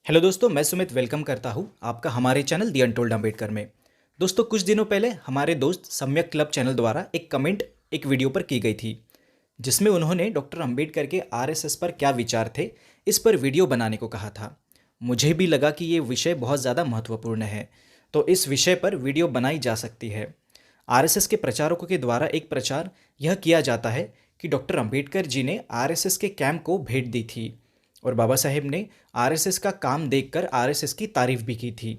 Hello दोस्तों, मैं Sumit welcome करता हूँ आपका हमारे चैनल दी अनटोल्ड अम्बेडकर में। दोस्तों, कुछ दिनों पहले हमारे दोस्त सम्यक क्लब चैनल द्वारा एक कमेंट एक वीडियो पर की गई थी, जिसमें उन्होंने डॉक्टर अम्बेडकर के आरएसएस पर क्या विचार थे इस पर वीडियो बनाने को कहा था। मुझे भी लगा कि ये विषय बहुत ज़्यादा महत्वपूर्ण है, तो इस विषय पर वीडियो बनाई जा सकती है। आरएसएस के प्रचारकों के द्वारा एक प्रचार यह किया जाता है कि डॉक्टर अम्बेडकर जी ने आरएसएस के कैंप को भेंट दी थी और बाबा साहेब ने आरएसएस का काम देखकर आरएसएस की तारीफ भी की थी।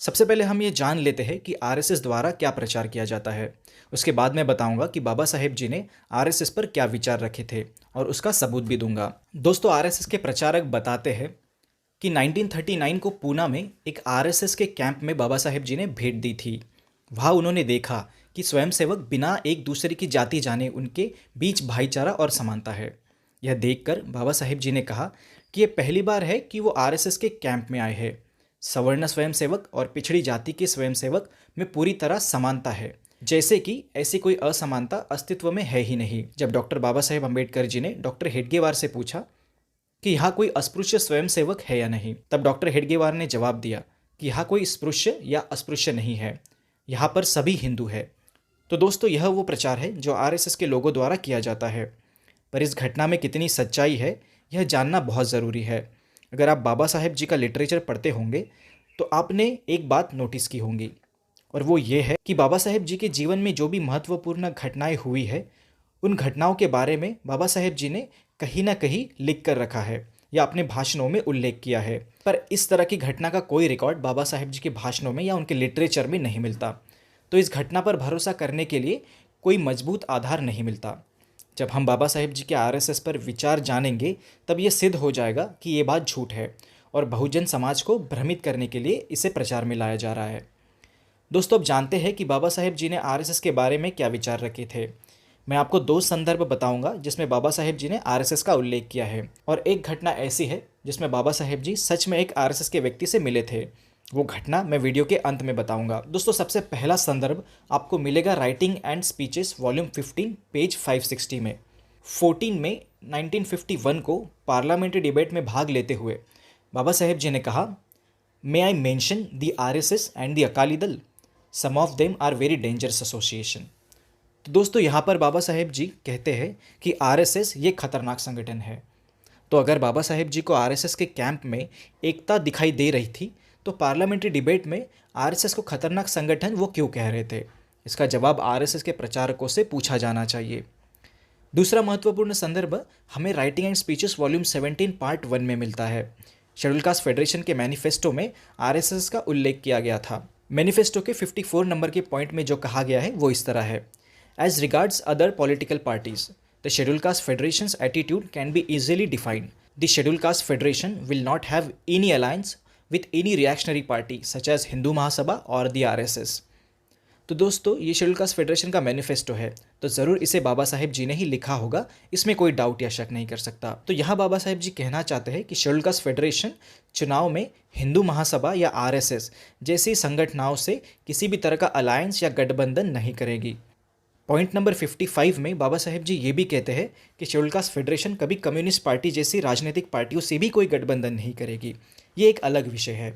सबसे पहले हम ये जान लेते हैं कि आरएसएस द्वारा क्या प्रचार किया जाता है। उसके बाद मैं बताऊंगा कि बाबा साहेब जी ने आरएसएस पर क्या विचार रखे थे और उसका सबूत भी दूंगा। दोस्तों, आरएसएस के प्रचारक बताते हैं कि 1939 को पूना में एक आरएसएस के कैंप में बाबा साहेब जी ने भेंट दी थी। वहाँ उन्होंने देखा कि स्वयंसेवक बिना एक दूसरे की जाति जाने उनके बीच भाईचारा और समानता है। यह देखकर बाबा साहेब जी ने कहा कि यह पहली बार है कि वो आरएसएस के कैंप में आए हैं। सवर्ण स्वयंसेवक और पिछड़ी जाति के स्वयंसेवक में पूरी तरह समानता है, जैसे कि ऐसी कोई असमानता अस्तित्व में है ही नहीं। जब डॉक्टर बाबा साहेब अम्बेडकर जी ने डॉक्टर हेडगेवार से पूछा कि यहाँ कोई अस्पृश्य स्वयंसेवक है या नहीं, तब डॉक्टर हेडगेवार ने जवाब दिया कि यहाँ कोई स्पृश्य या अस्पृश्य नहीं है, यहाँ पर सभी हिंदू है। तो दोस्तों, यह वो प्रचार है जो आरएसएस के लोगों द्वारा किया जाता है, पर इस घटना में कितनी सच्चाई है यह जानना बहुत ज़रूरी है। अगर आप बाबा साहेब जी का लिटरेचर पढ़ते होंगे तो आपने एक बात नोटिस की होंगी, और वो ये है कि बाबा साहेब जी के जीवन में जो भी महत्वपूर्ण घटनाएं हुई है, उन घटनाओं के बारे में बाबा साहेब जी ने कहीं ना कहीं लिख कर रखा है या अपने भाषणों में उल्लेख किया है। पर इस तरह की घटना का कोई रिकॉर्ड बाबा साहेब जी के भाषणों में या उनके लिटरेचर में नहीं मिलता। तो इस घटना पर भरोसा करने के लिए कोई मजबूत आधार नहीं मिलता। जब हम बाबा साहेब जी के आरएसएस पर विचार जानेंगे तब ये सिद्ध हो जाएगा कि ये बात झूठ है और बहुजन समाज को भ्रमित करने के लिए इसे प्रचार में लाया जा रहा है। दोस्तों, अब जानते हैं कि बाबा साहेब जी ने आरएसएस के बारे में क्या विचार रखे थे। मैं आपको दो संदर्भ बताऊंगा जिसमें बाबा साहेब जी ने आरएसएस का उल्लेख किया है, और एक घटना ऐसी है जिसमें बाबा साहेब जी सच में एक आरएसएस के व्यक्ति से मिले थे। वो घटना मैं वीडियो के अंत में बताऊंगा। दोस्तों, सबसे पहला संदर्भ आपको मिलेगा writing and speeches volume 15 page 560 में। 14 में 1951 को पार्लियामेंट्री डिबेट में भाग लेते हुए बाबा साहेब जी ने कहा, may I mention the RSS and the Akali Dal, some of them are very dangerous association. तो दोस्तों, यहाँ पर बाबा साहेब जी कहते हैं कि आरएसएस ये खतरनाक संगठन है। तो अगर बाबा साहेब जी को आरएसएस के कैंप में एकता दिखाई दे रही थी तो पार्लियामेंट्री डिबेट में आरएसएस को खतरनाक संगठन वो क्यों कह रहे थे? इसका जवाब आरएसएस के प्रचारकों से पूछा जाना चाहिए। दूसरा महत्वपूर्ण संदर्भ हमें writing and speeches volume 17 part 1 में मिलता है। शेड्यूल कास्ट फेडरेशन के मैनिफेस्टो में आरएसएस का उल्लेख किया गया था। मैनिफेस्टो के 54 नंबर के पॉइंट में जो कहा गया है वो इस तरह है, as regards other political parties the schedule caste federations attitude can be easily defined. The schedule caste federation will not have any alliance with any reactionary party such as Hindu Mahasabha और द आरएसएस। तो दोस्तों, ये schedule caste federation का manifesto है, तो ज़रूर इसे बाबा साहेब जी ने ही लिखा होगा, इसमें कोई डाउट या शक नहीं कर सकता। तो यहाँ बाबा साहेब जी कहना चाहते हैं कि शेड्यूल कास्ट फेडरेशन चुनाव में हिंदू महासभा या आरएसएस जैसी संगठनों से किसी भी तरह का अलायंस या गठबंधन नहीं करेगी। पॉइंट नंबर 55 में बाबा साहेब जी ये भी कहते हैं कि शेड्यूल कास्ट फेडरेशन कभी कम्युनिस्ट पार्टी जैसी राजनीतिक पार्टियों से भी कोई गठबंधन नहीं करेगी। ये एक अलग विषय है।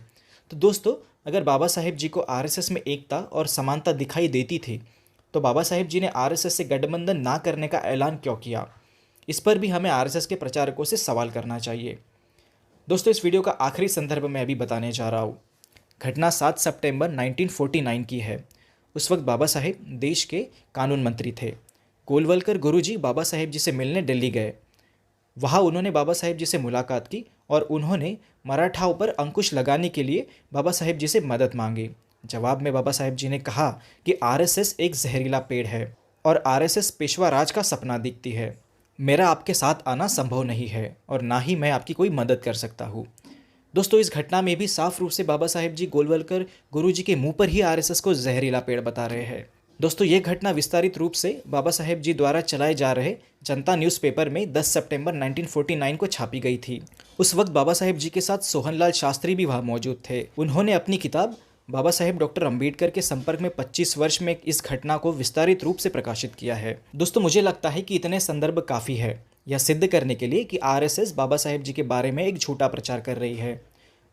तो दोस्तों, अगर बाबा साहेब जी को आरएसएस में एकता और समानता दिखाई देती थी तो बाबा साहेब जी ने आरएसएस से गठबंधन ना करने का ऐलान क्यों किया? इस पर भी हमें आरएसएस के प्रचारकों से सवाल करना चाहिए। दोस्तों, इस वीडियो का आखिरी संदर्भ मैं अभी बताने जा रहा हूँ। घटना 7 सितंबर 1949 की है। उस वक्त बाबा साहेब देश के कानून मंत्री थे। गोलवलकर गुरुजी बाबा साहेब जी से मिलने दिल्ली गए। वहाँ उन्होंने बाबा साहेब जी से मुलाकात की और उन्होंने मराठाओं पर अंकुश लगाने के लिए बाबा साहेब जी से मदद मांगी। जवाब में बाबा साहेब जी ने कहा कि आरएसएस एक जहरीला पेड़ है और आरएसएस पेशवा राज का सपना दिखती है। मेरा आपके साथ आना संभव नहीं है और ना ही मैं आपकी कोई मदद कर सकता हूँ। दोस्तों, इस घटना में भी साफ रूप से बाबा साहेब जी गोलवलकर गुरुजी के मुंह पर ही आरएसएस को जहरीला पेड़ बता रहे हैं। दोस्तों, ये घटना विस्तारित रूप से बाबा साहेब जी द्वारा चलाए जा रहे जनता न्यूज़पेपर में 10 सितंबर 1949 को छापी गई थी। उस वक्त बाबा साहेब जी के साथ सोहनलाल शास्त्री भी वहाँ मौजूद थे। उन्होंने अपनी किताब बाबा साहेब डॉक्टर अम्बेडकर के संपर्क में 25 वर्ष में इस घटना को विस्तारित रूप से प्रकाशित किया है। दोस्तों, मुझे लगता है कि इतने संदर्भ काफ़ी है यह सिद्ध करने के लिए कि आरएसएस बाबा साहेब जी के बारे में एक झूठा प्रचार कर रही है।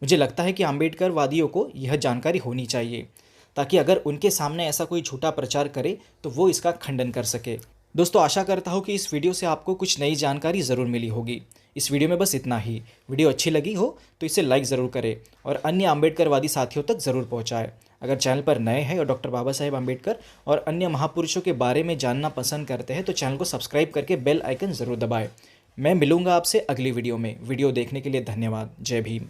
मुझे लगता है कि अम्बेडकरवादियों को यह जानकारी होनी चाहिए, ताकि अगर उनके सामने ऐसा कोई झूठा प्रचार करे तो वो इसका खंडन कर सके। दोस्तों, आशा करता हूँ कि इस वीडियो से आपको कुछ नई जानकारी ज़रूर मिली होगी। इस वीडियो में बस इतना ही। वीडियो अच्छी लगी हो तो इसे लाइक ज़रूर करें और अन्य अम्बेडकरवादी साथियों तक ज़रूर पहुँचाएं। अगर चैनल पर नए हैं और डॉक्टर बाबा साहेब अम्बेडकर और अन्य महापुरुषों के बारे में जानना पसंद करते हैं तो चैनल को सब्सक्राइब करके बेल आइकन ज़रूर दबाएं। मैं मिलूंगा आपसे अगली वीडियो में। वीडियो देखने के लिए धन्यवाद। जय भीम।